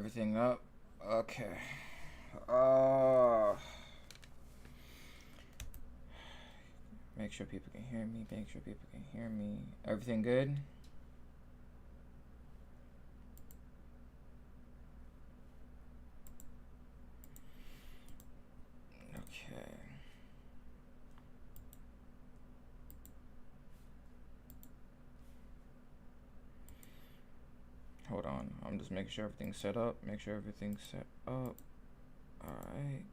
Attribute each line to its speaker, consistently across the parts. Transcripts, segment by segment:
Speaker 1: everything up. Okay. Uh, Make sure people can hear me. Make sure people can hear me. Everything good? Okay. Hold on. I'm just making sure everything's set up. Make sure everything's set up. Alright.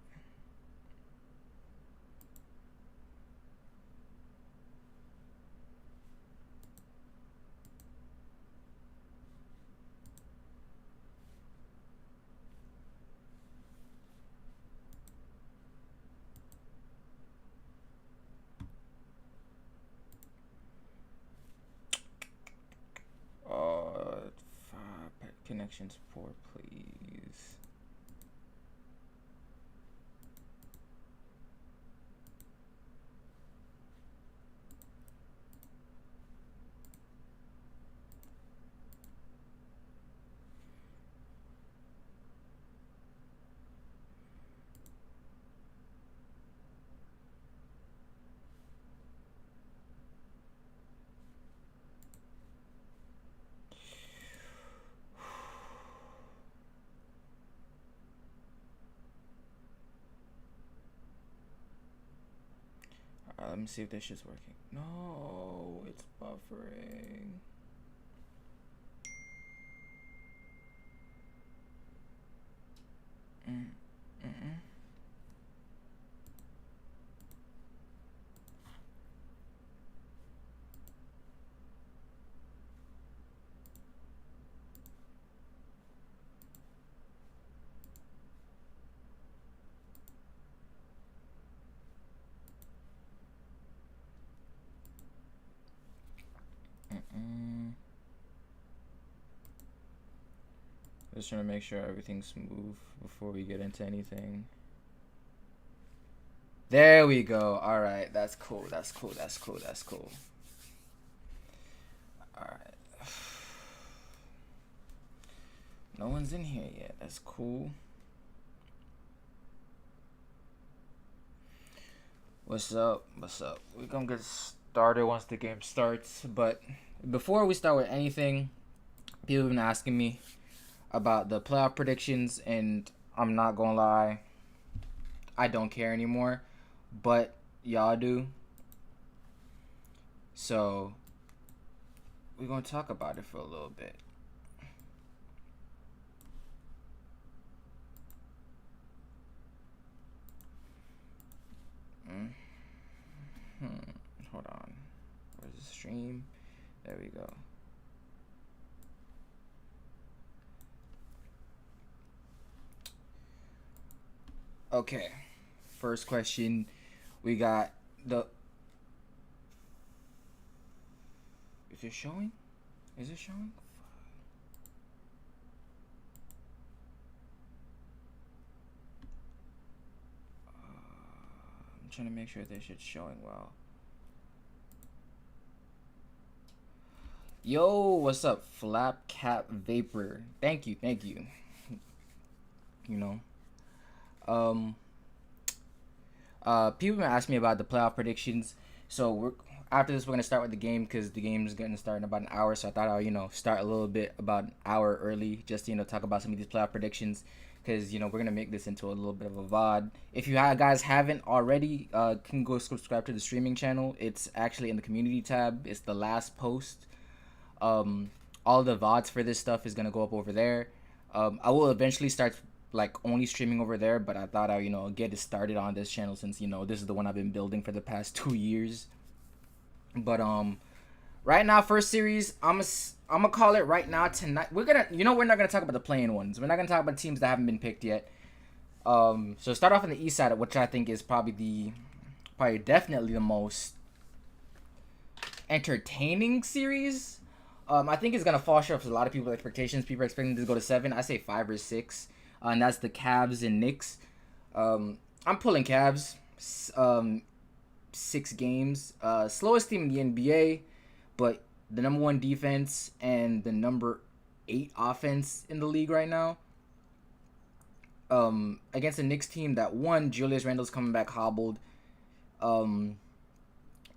Speaker 1: Uh, connection support, please. Let me see if this shit's working. No, it's buffering. Mm-mm. Just trying to make sure everything's smooth before we get into anything. There we go. All right, that's cool. That's cool. That's cool. That's cool. All right. No one's in here yet. That's cool. What's up? What's up? We're gonna get started once the game starts. But before we start with anything, people have been asking me about the playoff predictions, and I'm not gonna lie, I don't care anymore, but y'all do. So we're gonna talk about it for a little bit. Hold on. Where's the stream? There we go. Okay. First question. We got the... Is it showing? Is it showing? I'm trying to make sure this shit's showing well. Yo, what's up, Flap Cap Vapor? Thank you. You know, people been asking me about the playoff predictions. So after this, we're gonna start with the game because the game is gonna start in about an hour. So I thought I'll start a little bit about an hour early, just to talk about some of these playoff predictions. Because we're gonna make this into a little bit of a VOD. If you guys haven't already, can go subscribe to the streaming channel. It's actually in the community tab. It's the last post. All the VODs for this stuff is gonna go up over there. I will eventually start only streaming over there, but I thought I'd get it started on this channel since this is the one I've been building for the past 2 years. But right now, first series, I'm gonna call it right now tonight. We're not gonna talk about the playing ones. We're not gonna talk about teams that haven't been picked yet. So start off on the east side, which I think is probably definitely the most entertaining series. I think it's gonna fall short of a lot of people's expectations. People are expecting this to go to 7. I say 5 or 6, and that's the Cavs and Knicks. I'm pulling Cavs. 6 games. Slowest team in the NBA, but the number 1 defense and the number 8 offense in the league right now. against the Knicks team that, one, Julius Randle's coming back hobbled, um,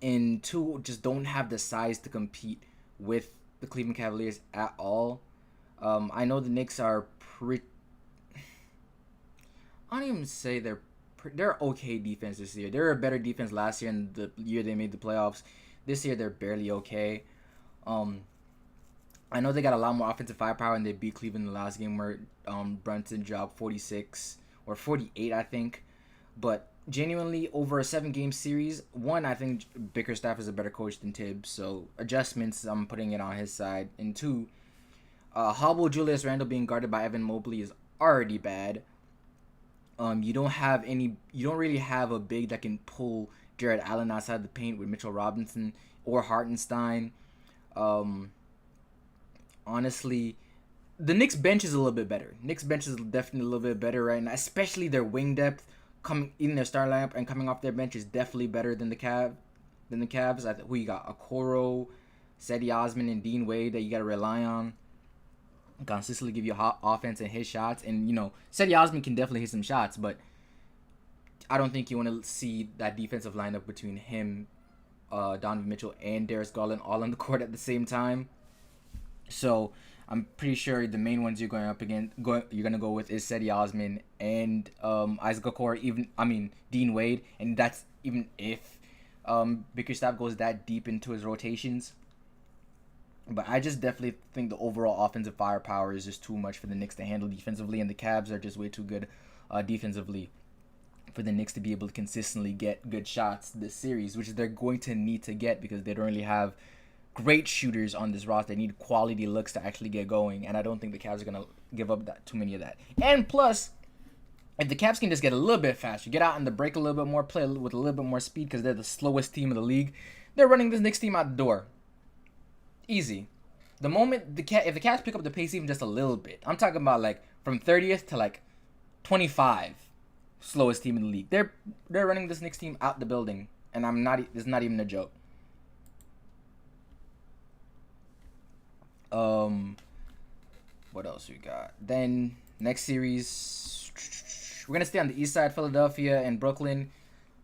Speaker 1: and two, just don't have the size to compete with the Cleveland Cavaliers at all. I know the Knicks are pretty. I don't even say they're okay defense this year. They're a better defense last year and the year they made the playoffs. This year they're barely okay. Um, I know they got a lot more offensive firepower and they beat Cleveland in the last game where Brunson dropped 46 or 48, I think. But genuinely, over a 7-game series, one, I think Bickerstaff is a better coach than Tibbs, so adjustments, I'm putting it on his side. And two, Hobble Julius Randle being guarded by Evan Mobley is already bad. You don't really have a big that can pull Jared Allen outside the paint with Mitchell Robinson or Hartenstein. Um, Honestly, the Knicks bench is a little bit better. Knicks bench is definitely a little bit better right now, especially their wing depth coming in their star lineup and coming off their bench is definitely better than the Cavs. Who you got? Okoro, Cedi Osman, and Dean Wade that you got to rely on. Consistently give you hot offense and hit shots, and Cedi Osman can definitely hit some shots, but I don't think you want to see that defensive lineup between him, Donovan Mitchell, and Darius Garland all on the court at the same time. So I'm pretty sure the main ones you're you're gonna go with is Cedi Osman and Isaac Okoro, Dean Wade, and that's even if Bickerstaff goes that deep into his rotations. But I just definitely think the overall offensive firepower is just too much for the Knicks to handle defensively, and the Cavs are just way too good defensively for the Knicks to be able to consistently get good shots this series, which they're going to need to get because they don't really have great shooters on this roster. They need quality looks to actually get going, and I don't think the Cavs are going to give up too many of that. And plus, if the Cavs can just get a little bit faster, get out in the break a little bit more, play with a little bit more speed because they're the slowest team in the league, they're running this Knicks team out the door. Easy. The moment if the Cavs pick up the pace even just a little bit, I'm talking about like from 30th to like 25, slowest team in the league. They're running this Knicks team out the building, and it's not even a joke. What else we got? Then next series, we're gonna stay on the East Side, Philadelphia and Brooklyn.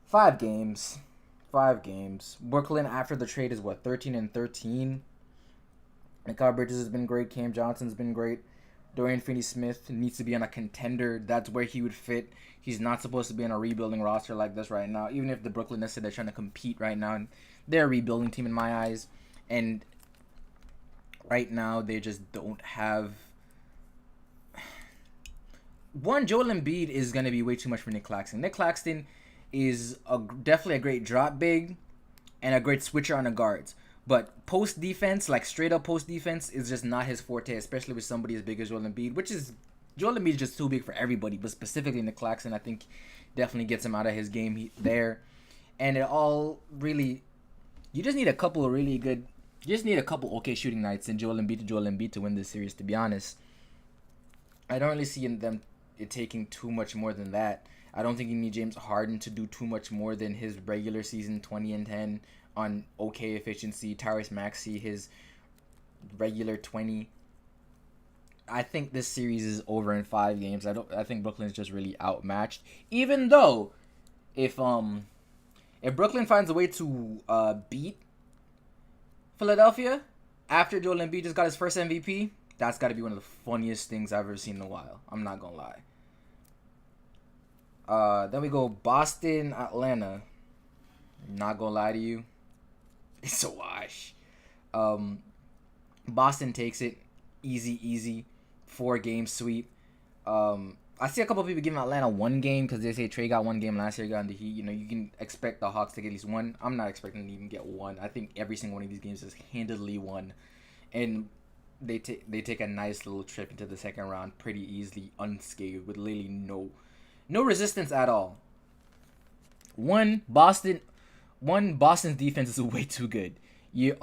Speaker 1: 5 games. Brooklyn after the trade is 13-13. Mikal Bridges has been great. Cam Johnson's been great. Dorian Finney-Smith needs to be on a contender. That's where he would fit. He's not supposed to be on a rebuilding roster like this right now. Even if the Brooklyn Nets said they're trying to compete right now, and they're a rebuilding team in my eyes. And right now, they just don't have. One, Joel Embiid is going to be way too much for Nick Claxton. Nick Claxton is definitely a great drop big and a great switcher on the guards. But post defense, like straight up post defense, is just not his forte, especially with somebody as big as Joel Embiid, Joel Embiid is just too big for everybody, but specifically Nick Claxton, I think definitely gets him out of his game there. And it all really, you just need a couple okay shooting nights in Joel Embiid to win this series, to be honest. I don't really see it taking too much more than that. I don't think you need James Harden to do too much more than his regular season 20 and 10 on okay efficiency. Tyrese Maxey, his regular 20. I think this series is over in 5 games. I think Brooklyn's just really outmatched. Even though if Brooklyn finds a way to beat Philadelphia after Joel Embiid just got his first MVP, that's got to be one of the funniest things I've ever seen in a while. I'm not gonna lie. Then we go Boston, Atlanta. Not gonna lie to you, it's a wash. Boston takes it easy 4-game sweep. I see a couple of people giving Atlanta 1 game because they say Trey got 1 game last year, got in the Heat. You can expect the Hawks to get at least 1. I'm not expecting them to even get 1. I think every single one of these games is handedly won, and they take a nice little trip into the second round pretty easily, unscathed, with literally no resistance at all. Boston's defense is way too good. You're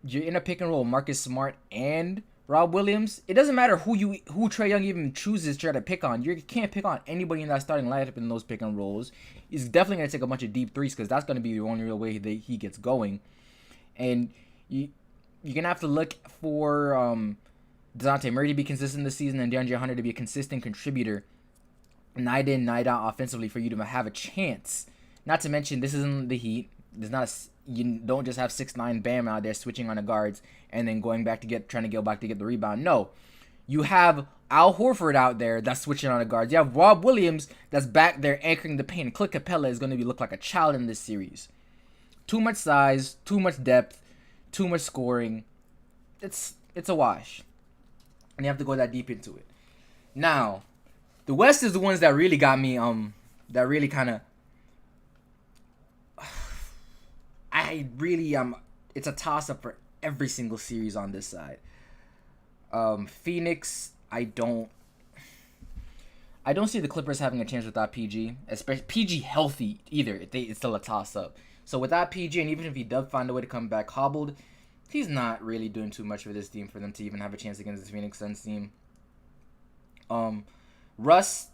Speaker 1: in a pick and roll, Marcus Smart and Rob Williams. It doesn't matter who Trae Young even chooses to try to pick on. You can't pick on anybody in that starting lineup in those pick and rolls. He's definitely gonna take a bunch of deep threes because that's gonna be the only real way that he gets going. And you're gonna have to look for DeJounte Murray to be consistent this season and DeAndre Hunter to be a consistent contributor night in, night out offensively for you to have a chance. Not to mention, this isn't the Heat. There's not you don't just have 6'9" Bam out there switching on the guards and then going back to trying to go back to get the rebound. No, you have Al Horford out there that's switching on the guards. You have Rob Williams that's back there anchoring the paint. Clint Capella is going to look like a child in this series. Too much size, too much depth, too much scoring. It's a wash, and you have to go that deep into it. Now, the West is the ones that really got me. That really kind of. I really It's a toss up for every single series on this side. Phoenix, I don't see the Clippers having a chance without PG, especially PG healthy either. It's still a toss up. So without PG, and even if he does find a way to come back hobbled, he's not really doing too much for this team for them to even have a chance against this Phoenix Suns team. Russ,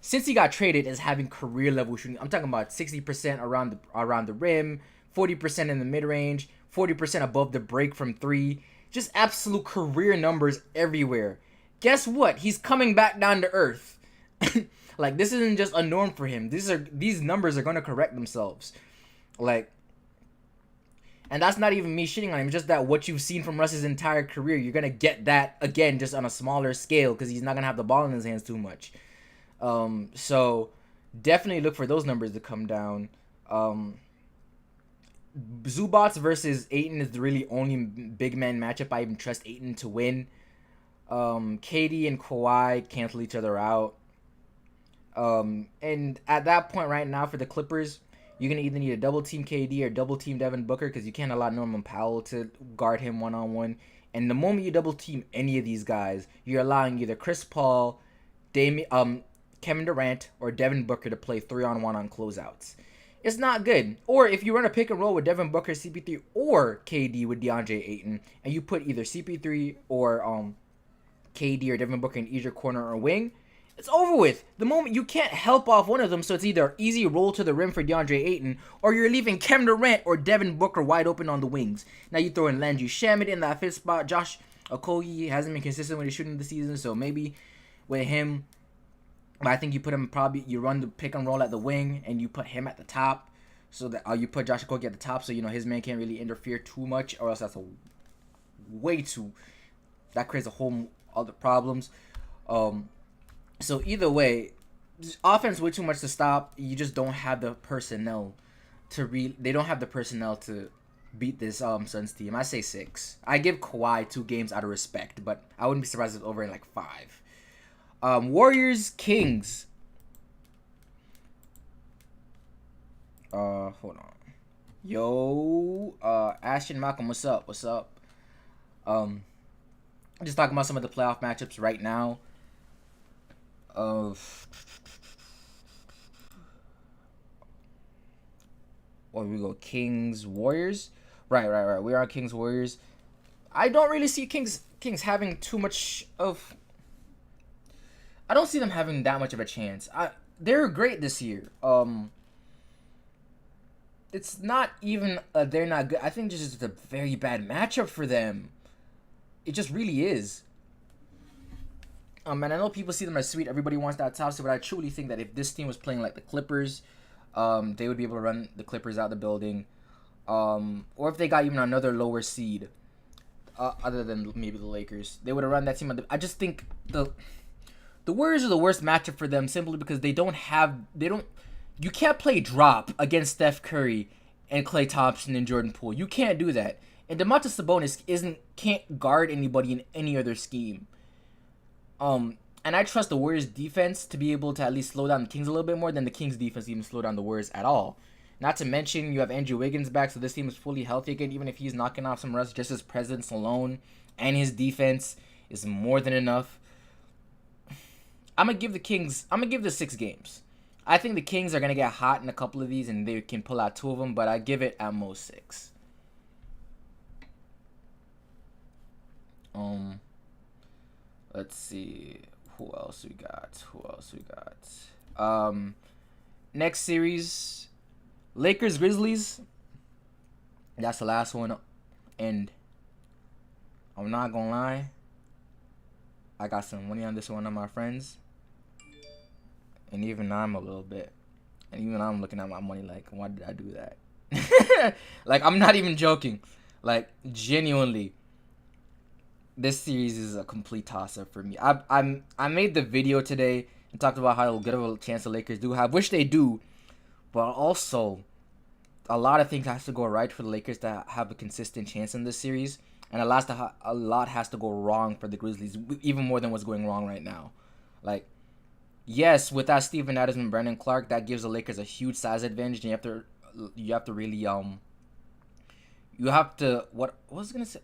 Speaker 1: since he got traded, is having career level shooting. I'm talking about 60% around the rim, 40% in the mid range, 40% above the break from three. Just absolute career numbers everywhere. Guess what? He's coming back down to earth. Like, this isn't just a norm for him. These numbers are gonna correct themselves. Like, and that's not even me shitting on him. Just that what you've seen from Russ's entire career, you're gonna get that again, just on a smaller scale, because he's not gonna have the ball in his hands too much. So definitely look for those numbers to come down. Zubats versus Ayton is the really only big man matchup I even trust Ayton to win. KD and Kawhi cancel each other out. And at that point right now for the Clippers, you're going to either need a double team KD or double team Devin Booker, because you can't allow Norman Powell to guard him one-on-one. And the moment you double team any of these guys, you're allowing either Chris Paul, Kevin Durant, or Devin Booker to play 3-on-1 on closeouts. It's not good. Or if you run a pick and roll with Devin Booker, CP3, or KD with DeAndre Ayton, and you put either CP3 or KD or Devin Booker in either corner or wing, it's over with. The moment you can't help off one of them, so it's either easy roll to the rim for DeAndre Ayton, or you're leaving Kevin Durant or Devin Booker wide open on the wings. Now you throw in Landry Shamet in that fifth spot. Josh Okogie hasn't been consistent with his shooting this season, so maybe with him, but I think you run the pick and roll at the wing, and you put him at the top, so that you put Josh Okogie at the top, so his man can't really interfere too much, or else that creates a whole other problems. So either way, offense way too much to stop. You just don't have the personnel they don't have the personnel to beat this Suns team. I say 6. I give Kawhi 2 games out of respect, but I wouldn't be surprised if it's over in like 5. Warriors, Kings. Hold on. Yo, Ashton Malcolm, what's up? Just talking about some of the playoff matchups right now. Where we go? Kings, Warriors. Right. We're on Kings, Warriors. I don't really see Kings having too much of. I don't see them having that much of a chance. They're great this year. It's not even they're not good. I think this is a very bad matchup for them. It just really is. And I know people see them as sweet. Everybody wants that top seed, but I truly think that if this team was playing like the Clippers, they would be able to run the Clippers out the building. Or if they got even another lower seed, other than maybe the Lakers, they would have run that team. I just think the Warriors are the worst matchup for them simply because you can't play drop against Steph Curry and Klay Thompson and Jordan Poole. You can't do that. And Domantas Sabonis can't guard anybody in any other scheme. And I trust the Warriors defense to be able to at least slow down the Kings a little bit more than the Kings defense even slow down the Warriors at all. Not to mention you have Andrew Wiggins back, so this team is fully healthy again. Even if he's knocking off some rust, just his presence alone and his defense is more than enough. I'm gonna give the 6 games. I think the Kings are gonna get hot in a couple of these and they can pull out 2 of them, but I give it at most 6. Let's see. Who else we got? Next series, Lakers Grizzlies. That's the last one, and I'm not gonna lie, I got some money on this one, on my friends. And even I'm a little bit. And even I'm looking at my money like, why did I do that? Like, I'm not even joking. Like, genuinely, this series is a complete toss-up for me. I made the video today and talked about how good of a chance the Lakers do have, which they do, but also a lot of things has to go right for the Lakers to have a consistent chance in this series, and a lot has to go wrong for the Grizzlies, even more than what's going wrong right now. Like, yes, without Steven Adams and Brandon Clark, that gives the Lakers a huge size advantage, and you have to really you have to what was I gonna say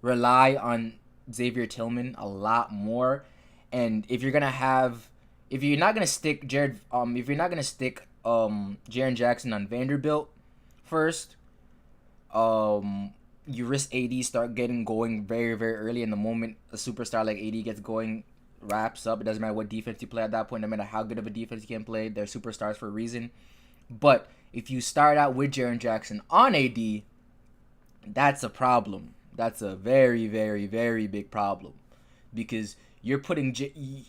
Speaker 1: rely on Xavier Tillman a lot more, and if you're not gonna stick Jaren Jackson on Vanderbilt first, you risk AD start getting going very, very early. In the moment a superstar like AD gets going, wraps up. It doesn't matter what defense you play at that point. No matter how good of a defense you can play, they're superstars for a reason. But if you start out with Jaren Jackson on AD, that's a problem. That's a very, very, very big problem, because you're putting JJ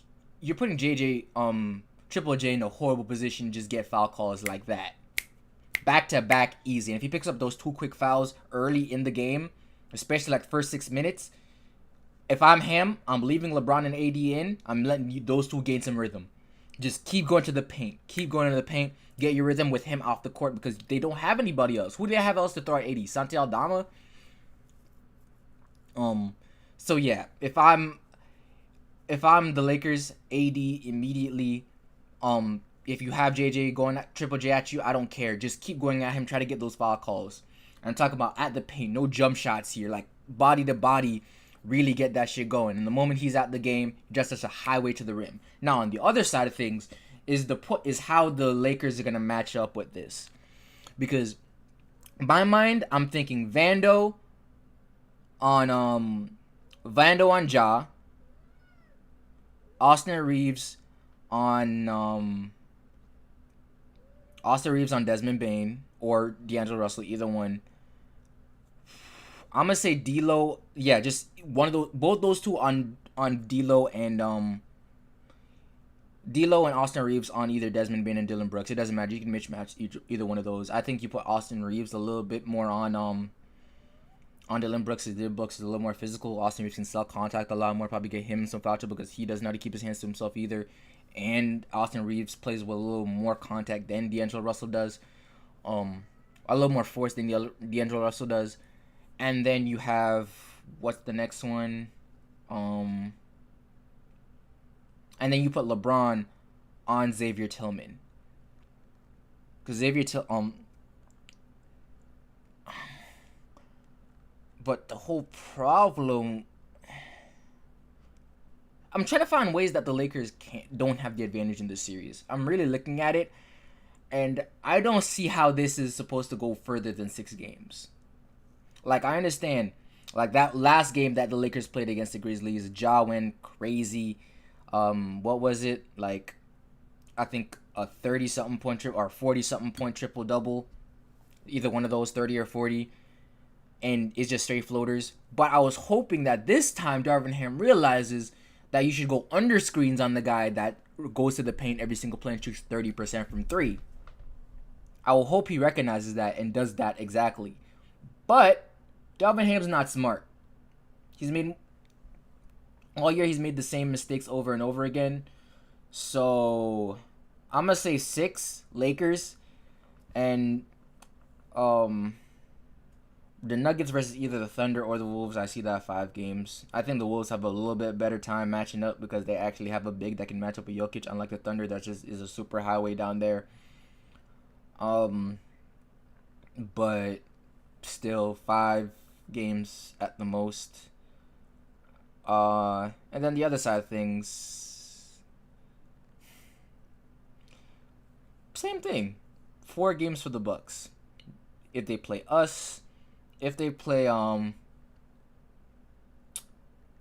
Speaker 1: Triple J in a horrible position to just get foul calls like that. Back to back easy. And if he picks up those two quick fouls early in the game, especially like first 6 minutes, if I'm him, I'm leaving LeBron and AD in. I'm letting those two gain some rhythm. Just keep going to the paint. Keep going to the paint. Get your rhythm with him off the court, because they don't have anybody else. Who do they have else to throw at AD? Santi Aldama? So yeah, if I'm the Lakers, AD immediately. If you have JJ going at Triple J at you, I don't care. Just keep going at him. Try to get those foul calls. And I'm talking about at the paint, no jump shots here. Like body to body, really get that shit going. And the moment he's at the game, just as a highway to the rim. Now on the other side of things is how the Lakers are gonna match up with this, because in my mind, I'm thinking Vando on Ja, Austin Reeves on Desmond Bain or D'Angelo Russell, either one. I'm gonna say D'Lo. Yeah, just one of those. Both those two on D'Lo and Austin Reeves on either Desmond Bain and Dylan Brooks. It doesn't matter. You can mismatch either one of those. I think you put Austin Reeves a little bit more on Dylan Brooks. Dylan Brooks is a little more physical. Austin Reeves can sell contact a lot more. Probably get him some foul trouble because he doesn't know how to keep his hands to himself either. And Austin Reeves plays with a little more contact than D'Angelo Russell does. A little more force than D'Angelo Russell does. And then you have, what's the next one? And then you put LeBron on Xavier Tillman. Because but the whole problem, I'm trying to find ways that the Lakers don't have the advantage in this series. I'm really looking at it, and I don't see how this is supposed to go further than 6 games. Like, I understand, like, that last game that the Lakers played against the Grizzlies, Ja went crazy. What was it? Like, I think a 30-something point or 40-something point triple-double. Either one of those, 30 or 40. And it's just straight floaters. But I was hoping that this time Darvin Ham realizes that you should go under screens on the guy that goes to the paint every single play and shoots 30% from 3. I will hope he recognizes that and does that exactly. But Darvin Ham's not smart. All year he's made the same mistakes over and over again. So I'm gonna say 6 Lakers, and the Nuggets versus either the Thunder or the Wolves. I see that 5 games. I think the Wolves have a little bit better time matching up because they actually have a big that can match up with Jokic, unlike the Thunder that just is a super highway down there. But still 5 games at the most. And then the other side of things, same thing. 4 games for the Bucks. If they play us, if they play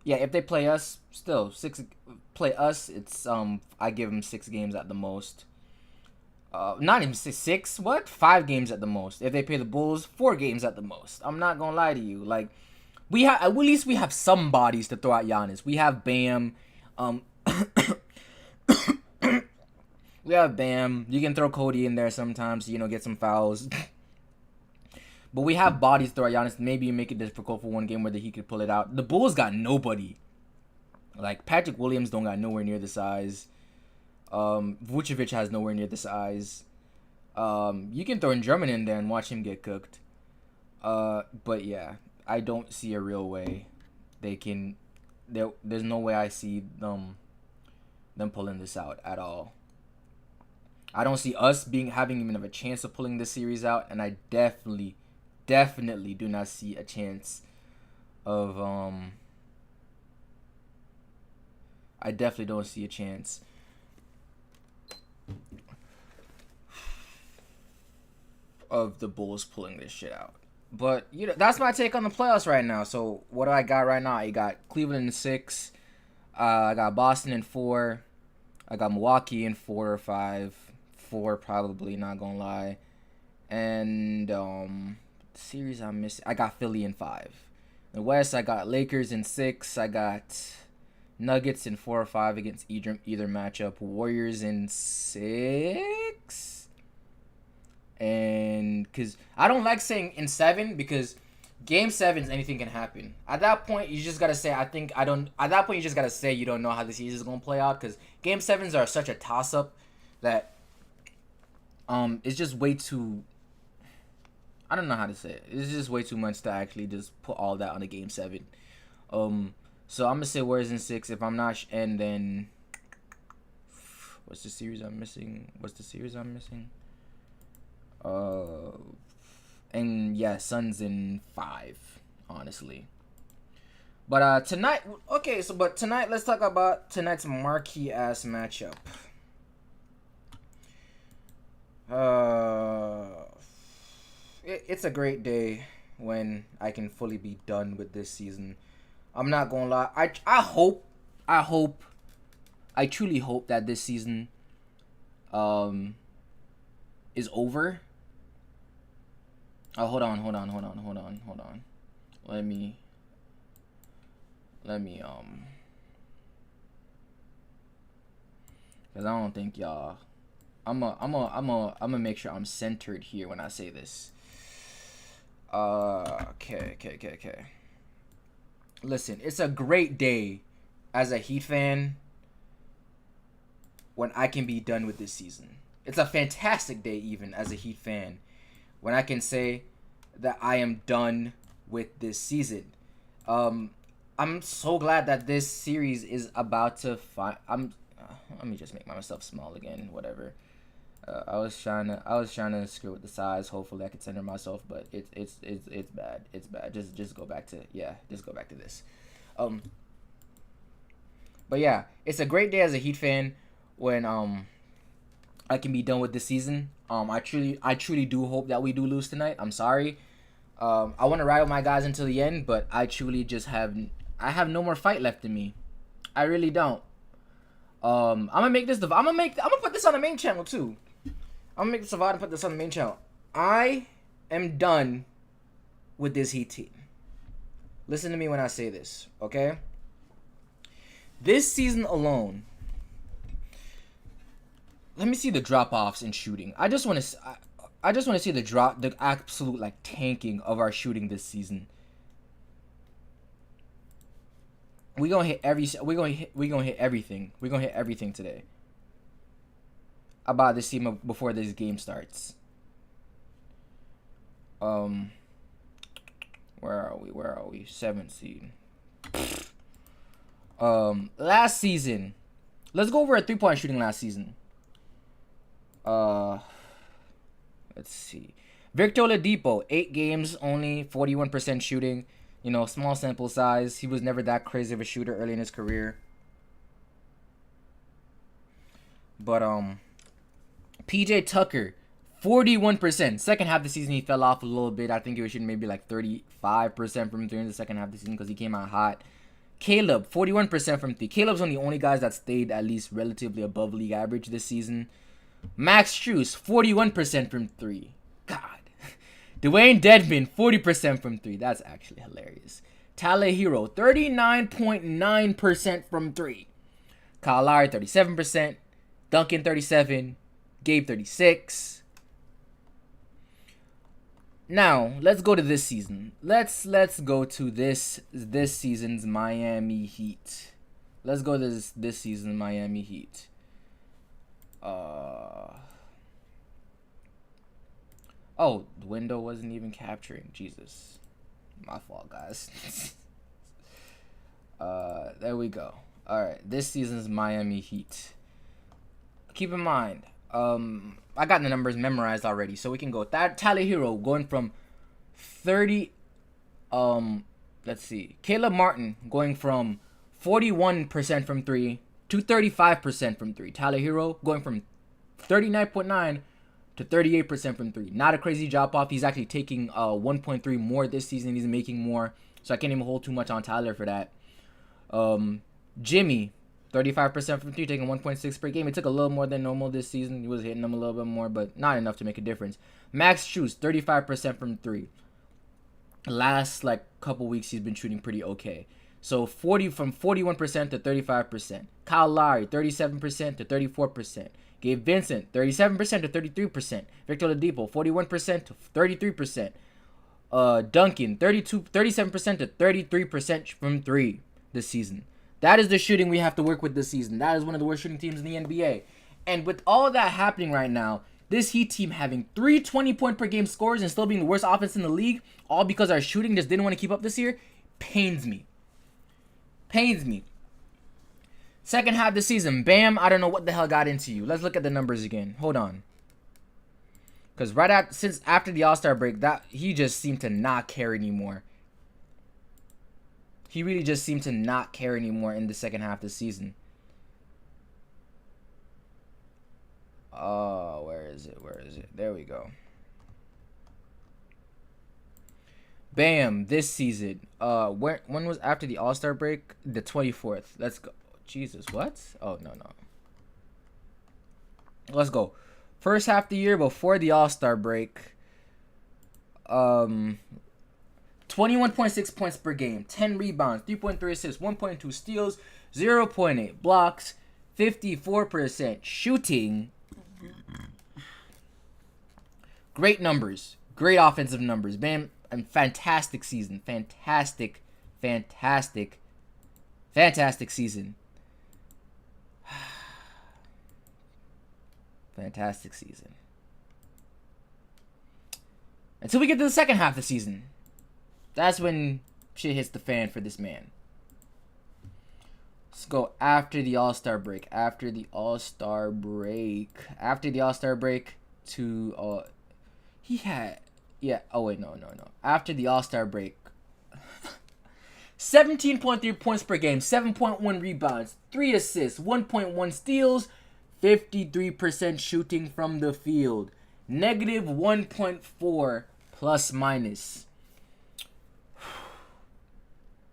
Speaker 1: if they play us, still 6 play us. It's I give them 6 games at the most. Not even 6. What? 5 games at the most. If they play the Bulls, 4 games at the most. I'm not gonna lie to you. Like, we have at least we have some bodies to throw at Giannis. We have Bam. We have Bam. You can throw Cody in there sometimes, you know, get some fouls. But we have bodies throughout Giannis. Maybe you make it difficult for one game where he could pull it out. The Bulls got nobody. Like, Patrick Williams don't got nowhere near the size. Vucevic has nowhere near the size. You can throw in Drummond in there and watch him get cooked. But yeah, I don't see a real way they can. There's no way I see them pulling this out at all. I don't see us having even a chance of pulling this series out, and I definitely do not see a chance of I definitely don't see a chance of the Bulls pulling this shit out. But you know, that's my take on the playoffs right now. So what do I got right now? I got Cleveland in 6. I got Boston in 4. I got Milwaukee in 4 or 5. 4 probably, not gonna lie. And series I'm missing. I got Philly in 5. In the West, I got Lakers in 6. I got Nuggets in 4 or 5 against either matchup. Warriors in 6. And because I don't like saying in 7 because game 7s anything can happen. At that point, you just gotta say At that point, you just gotta say you don't know how the season is gonna play out because game 7s are such a toss up that it's just way too. I don't know how to say it. It's just way too much to actually just put all that on a game 7. So I'm gonna say Warriors in 6. If I'm not, and then what's the series I'm missing? And yeah, Suns in 5, honestly. But tonight, okay. But tonight, let's talk about tonight's marquee ass matchup. It's a great day when I can fully be done with this season. I'm not gonna lie. I truly hope that this season is over. Oh, hold on. Let me cuz I don't think y'all I'm gonna make sure I'm centered here when I say this. Okay. Listen, it's a great day as a Heat fan when I can be done with this season. It's a fantastic day even as a Heat fan when I can say that I am done with this season. I'm so glad that this series is about to let me just make myself small again, whatever. I was trying to screw with the size. Hopefully I could center myself, but it's bad. It's bad. Just go back to this. But yeah, it's a great day as a Heat fan when I can be done with this season. I truly do hope that we do lose tonight. I'm sorry. I want to ride with my guys until the end, but I truly just have no more fight left in me. I really don't. I'm gonna put this on the main channel too. I'm gonna make this a VOD and put this on the main channel. I am done with this Heat team. Listen to me when I say this, okay? This season alone, let me see the drop-offs in shooting. I just want to see the absolute like tanking of our shooting this season. We're gonna hit everything. We're gonna hit everything today about this team before this game starts. Where are we? 7th seed. Last season. Let's go over a 3-point shooting last season. Let's see. Victor Oladipo, 8 games, only 41% shooting. You know, small sample size. He was never that crazy of a shooter early in his career. But PJ Tucker, 41%. Second half of the season, he fell off a little bit. I think he was shooting maybe like 35% from 3 in the second half of the season because he came out hot. Caleb, 41% from 3. Caleb's one of the only guys that stayed at least relatively above league average this season. Max Strus, 41% from 3. God. Dwayne Dedmon, 40% from 3. That's actually hilarious. Tyler Hero, 39.9% from 3. Kyle Lowry, 37%. Duncan 37, Gabe 36. Now, let's go to this season. Let's go to this season's Miami Heat. Let's go to this season's Miami Heat. Oh, the window wasn't even capturing. Jesus. My fault, guys. There we go. Alright, this season's Miami Heat. Keep in mind, I got the numbers memorized already, so we can go. Tyler Hero going from 30, let's see. Caleb Martin going from 41% from 3 to 35% from 3. Tyler Hero going from 39.9 to 38% from 3. Not a crazy drop off. He's actually taking 1.3 more this season. He's making more, so I can't even hold too much on Tyler for that. Jimmy, 35% from 3, taking 1.6 per game. It took a little more than normal this season. He was hitting them a little bit more, but not enough to make a difference. Max Strus, 35% from 3. Last couple weeks, he's been shooting pretty okay. So from 41% to 35%. Kyle Lowry, 37% to 34%. Gabe Vincent, 37% to 33%. Victor Oladipo, 41% to 33%. Duncan, 37% to 33% from 3 this season. That is the shooting we have to work with this season. That is one of the worst shooting teams in the NBA. And with all that happening right now, this Heat team having 3 20-point per game scores and still being the worst offense in the league, all because our shooting just didn't want to keep up this year, pains me. Pains me. Second half of the season, Bam, I don't know what the hell got into you. Let's look at the numbers again. Hold on. Because since after the All-Star break, he just seemed to not care anymore. He really just seemed to not care anymore in the second half of the season. Oh, where is it? There we go. Bam, this season. When was after the All-Star break? The 24th. Let's go. Jesus, what? Oh, no. Let's go. First half of the year before the All-Star break. 21.6 points per game, 10 rebounds, 3.3 assists, 1.2 steals, 0.8 blocks, 54% shooting. Great numbers. Great offensive numbers. Bam, and fantastic season. Fantastic season. Fantastic season. Until we get to the second half of the season. That's when shit hits the fan for this man. Let's go after the All-Star break. After the All-Star break to he had after the All-Star break 17.3 points per game, 7.1 rebounds, 3 assists, 1.1 steals, 53% shooting from the field, negative 1.4 plus minus.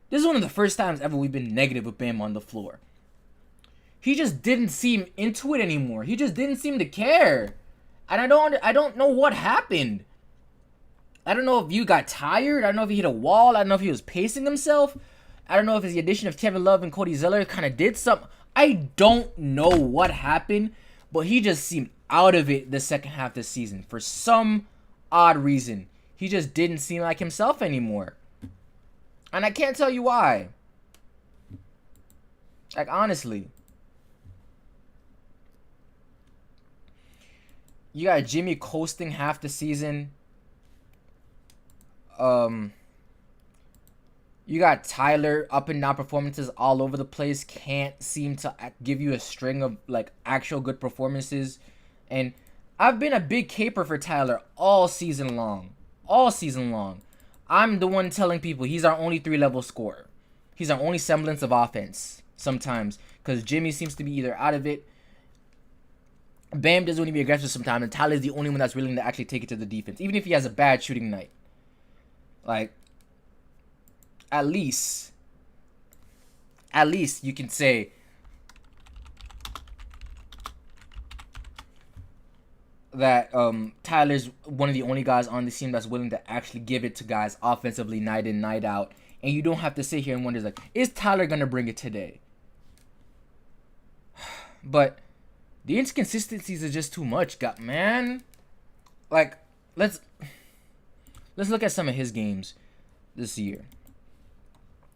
Speaker 1: This is one of the first times ever we've been negative with Bam on the floor. He just didn't seem into it anymore. He just didn't seem to care. And I don't know what happened. I don't know if you got tired. I don't know if he hit a wall. I don't know if he was pacing himself. I don't know if it's the addition of Kevin Love and Cody Zeller kind of did something. I don't know what happened, but he just seemed out of it the second half of the season. For some odd reason, he just didn't seem like himself anymore. And I can't tell you why. Honestly. You got Jimmy coasting half the season. You got Tyler up and down performances all over the place. Can't seem to give you a string of actual good performances. And I've been a big caper for Tyler all season long. I'm the one telling people he's our only 3-level scorer. He's our only semblance of offense sometimes. Because Jimmy seems to be either out of it. Bam doesn't want to be aggressive sometimes. And Tyler's the only one that's willing to actually take it to the defense. Even if he has a bad shooting night. At least you can say that Tyler's one of the only guys on the team that's willing to actually give it to guys offensively night in, night out. And you don't have to sit here and wonder, is Tyler going to bring it today? But The inconsistencies are just too much, man. Like, let's look at some of his games this year.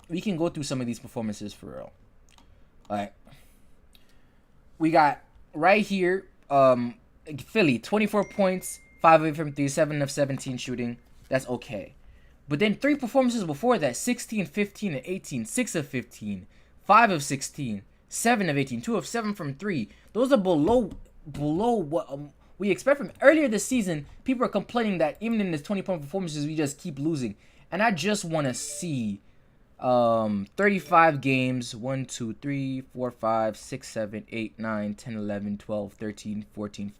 Speaker 1: We can go through some of these performances for real. Like, we got right here, Philly, 24 points, 5 of 8 from 3, 7 of 17 shooting. That's okay. But then 3 performances before that, 16, 15, and 18, 6 of 15, 5 of 16, 7 of 18, 2 of 7 from 3. Those are below what we expect from earlier this season. People are complaining that even in his 20-point performances, we just keep losing. And I just want to see 35 games, 1, 2, 3, 4, 5, 6, 7, 8, 9, 10, 11, 12, 13, 14,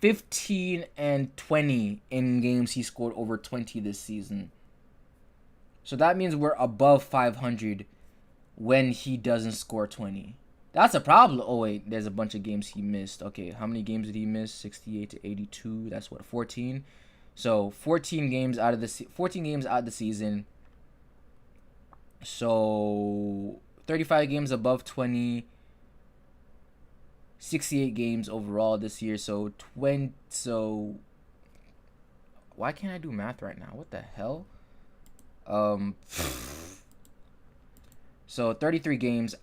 Speaker 1: 15 and 20 in games he scored over 20 this season. So that means we're above 500 when he doesn't score 20. That's a problem. Oh, wait, there's a bunch of games he missed. Okay, how many games did he miss? 68 to 82. That's what, 14? So 14 games out of the season. So 35 games above 20. 68 games overall this year. So why can't I do math right now? What the hell? So 33 games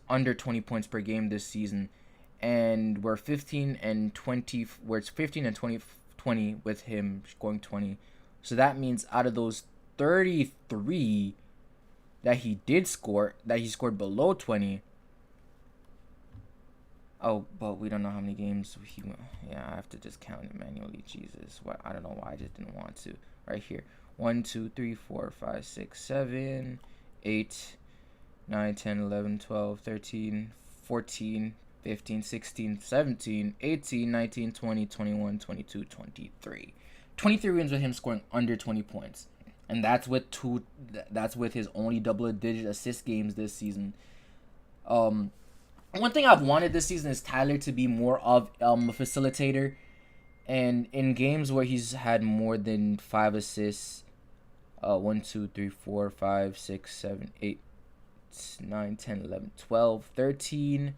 Speaker 1: under 20 points per game this season, and we're 15 and 20. Where it's 15 and 20 with him scoring 20. So that means out of those 33 that he scored below 20. Oh, but we don't know how many games he went. Yeah, I have to just count it manually. Jesus, what? I don't know why I just didn't want to. Right here, 1, 2, 3, 4, 5, 6, 7, 8, 9, 10, 11, 12, 13, 14, 15, 16, 17, 18, 19, 20, 21, 22, 23. 23 wins with him scoring under 20 points. And that's with his only double-digit assist games this season. One thing I've wanted this season is Tyler to be more of a facilitator. And in games where he's had more than 5 assists, 1, 2, 3, 4, 5, 6, 7, 8, 9, 10, 11, 12, 13.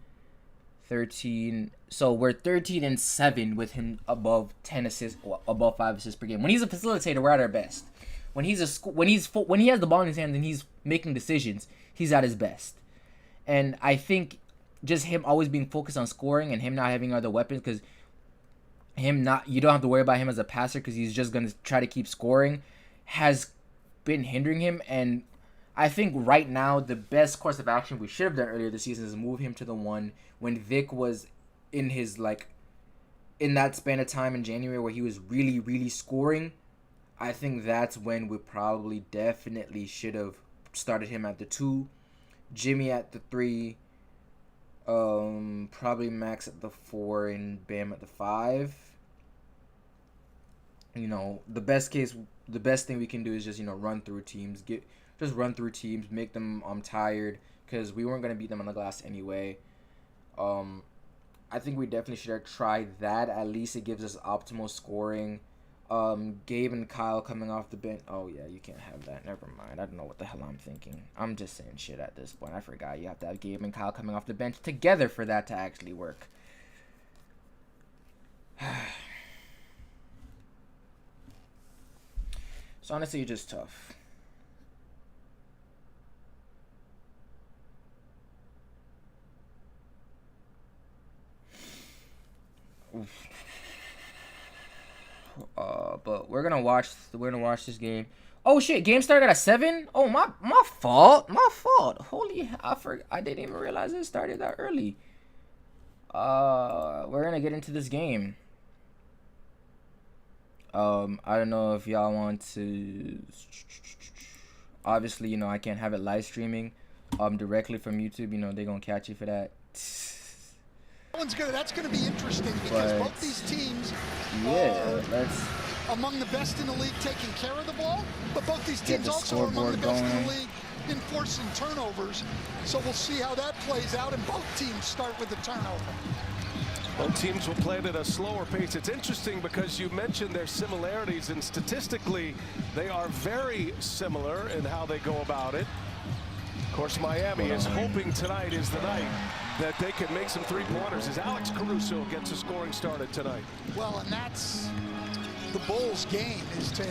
Speaker 1: So we're 13 and 7 with him above 10 assists, above 5 assists per game. When he's a facilitator, we're at our best. When he has the ball in his hands and he's making decisions, he's at his best. And I think just him always being focused on scoring and him not having other weapons, because you don't have to worry about him as a passer because he's just going to try to keep scoring, has been hindering him. And I think right now the best course of action we should have done earlier this season is move him to the 1 when Vic was in his, in that span of time in January where he was really, really scoring. I think that's when we probably definitely should have started him at the 2, Jimmy at the 3, probably Max at the 4, and Bam at the 5. The best thing we can do is just, run through teams. Run through teams, make them tired, because we weren't going to beat them on the glass anyway. I think we definitely should have tried that. At least it gives us optimal scoring. Gabe and Kyle coming off the bench. Oh, yeah, you can't have that. Never mind. I don't know what the hell I'm thinking. I'm just saying shit at this point. I forgot you have to have Gabe and Kyle coming off the bench together for that to actually work. So, honestly, it's just tough. But we're gonna watch this game. Oh shit, game started at 7. Oh, my fault. Holy, I didn't even realize it started that early. We're gonna get into this game. I don't know if y'all want to. Obviously, I can't have it live streaming directly from YouTube. They're gonna catch you for that.
Speaker 2: That's gonna be interesting because both these teams are among the best in the league taking care of the ball, but both these teams also are among the best in the league in forcing turnovers. So we'll see how that plays out, and both teams start with a turnover.
Speaker 3: Both teams will play it at a slower pace. It's interesting because you mentioned their similarities, and statistically, they are very similar in how they go about it. Of course, Miami is hoping tonight is the night that they can make some three-pointers as Alex Caruso gets a scoring started tonight.
Speaker 2: Well, and that's the Bulls' game, is to,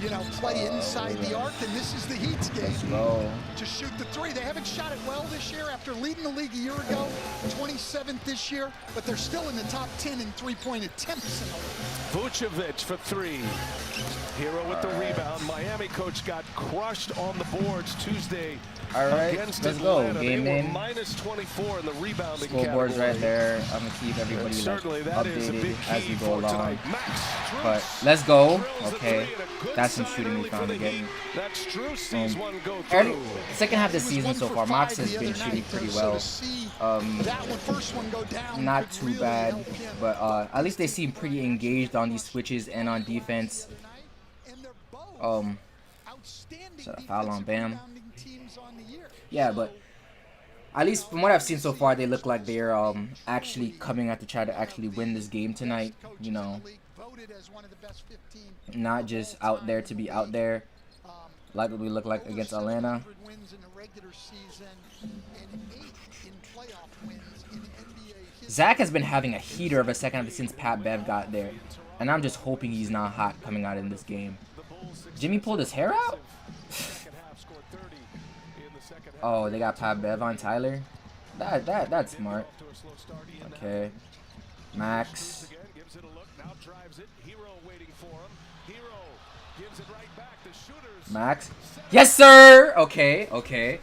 Speaker 2: you know, play inside the arc, and this is the Heat's game. To shoot the three. They haven't shot it well this year after leading the league a year ago, 27th this year, but they're still in the top 10 in three-point attempts in the league.
Speaker 3: Vucevic for three. Hero with the rebound. Miami coach got crushed on the boards Tuesday against
Speaker 1: let's
Speaker 3: Atlanta.
Speaker 1: go. Game in.
Speaker 3: Minus 24 in the rebounding
Speaker 1: Scoreboard's
Speaker 3: category.
Speaker 1: right there. I'm gonna keep everybody
Speaker 3: Certainly
Speaker 1: like,
Speaker 3: that is a
Speaker 1: updated
Speaker 3: big
Speaker 1: as
Speaker 3: key
Speaker 1: we
Speaker 3: for
Speaker 1: go along.
Speaker 3: tonight.
Speaker 1: But let's go. Okay, that's some shooting we found again.
Speaker 3: That's Strus sees one go through.
Speaker 1: Second half of the season so far, Max has been shooting pretty well. Not too bad, but at least they seem pretty engaged on these switches and on defense. Should I foul on Bam? Yeah, but at least from what I've seen so far, they look like they're actually coming out to try to actually win this game tonight. You know, not just out there to be out there, like what we look like against Atlanta. Zach has been having a heater of a second half since Pat Bev got there, and I'm just hoping he's not hot coming out in this game. Jimmy pulled his hair out? Oh, they got Pat Bev on Tyler? That's smart. Okay. Max. Max. Yes, sir! Okay.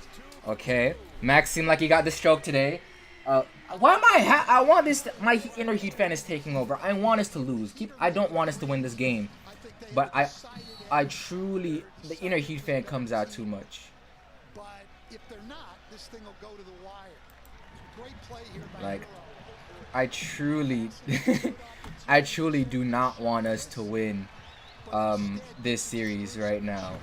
Speaker 1: Max seemed like he got the stroke today. Why am I want this, my inner Heat fan is taking over. I want us to lose. I don't want us to win this game. But I truly, the inner Heat fan comes out too much.
Speaker 2: But if they're not, this thing will go to the wire. Great play here by
Speaker 1: like, I truly do not want us to win this series right now.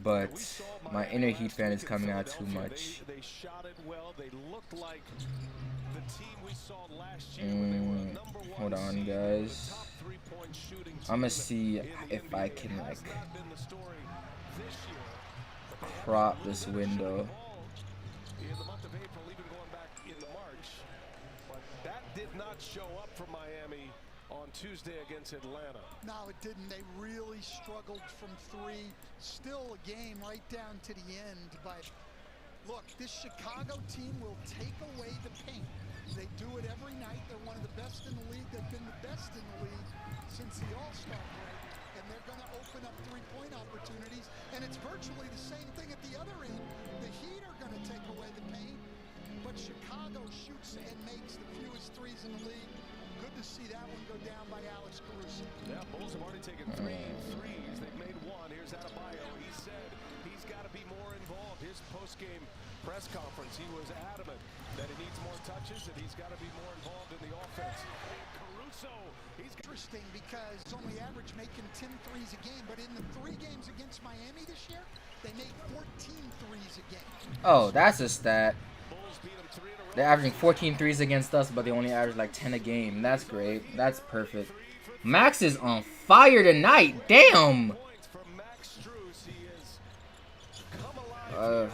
Speaker 1: But my inner Heat fan is coming out too much. Hold on, guys. I'm gonna see if I can like crop this window.
Speaker 3: That did not show up for Miami on Tuesday against Atlanta.
Speaker 2: No, it didn't. They really struggled from three. Still a game right down to the end. But look, this Chicago team will take away the paint. They do it every night. They're one of the best in the league. They've been the best in the league since the All-Star break. And they're going to open up three-point opportunities. And it's virtually the same thing at the other end. The Heat are going to take away the paint. But Chicago shoots and makes the fewest threes in the league. Good to see that one go down by Alex Caruso.
Speaker 3: Yeah, Bulls have already taken 3 threes. They've made 1. Here's Adebayo. He said he's got to be more involved. His post-game press conference, he was adamant that he needs more touches and he's got to be more involved in the offense. Caruso, he's
Speaker 2: interesting because he's only average making 10 threes a game, but in the 3 games against Miami this year, they made 14 threes a game.
Speaker 1: Oh, that's a stat. They're averaging 14 threes against us, but they only average like 10 a game. That's great. That's perfect. Max is on fire tonight. Damn. Okay.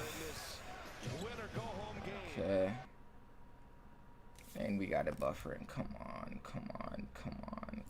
Speaker 1: And we got it buffering. Come on.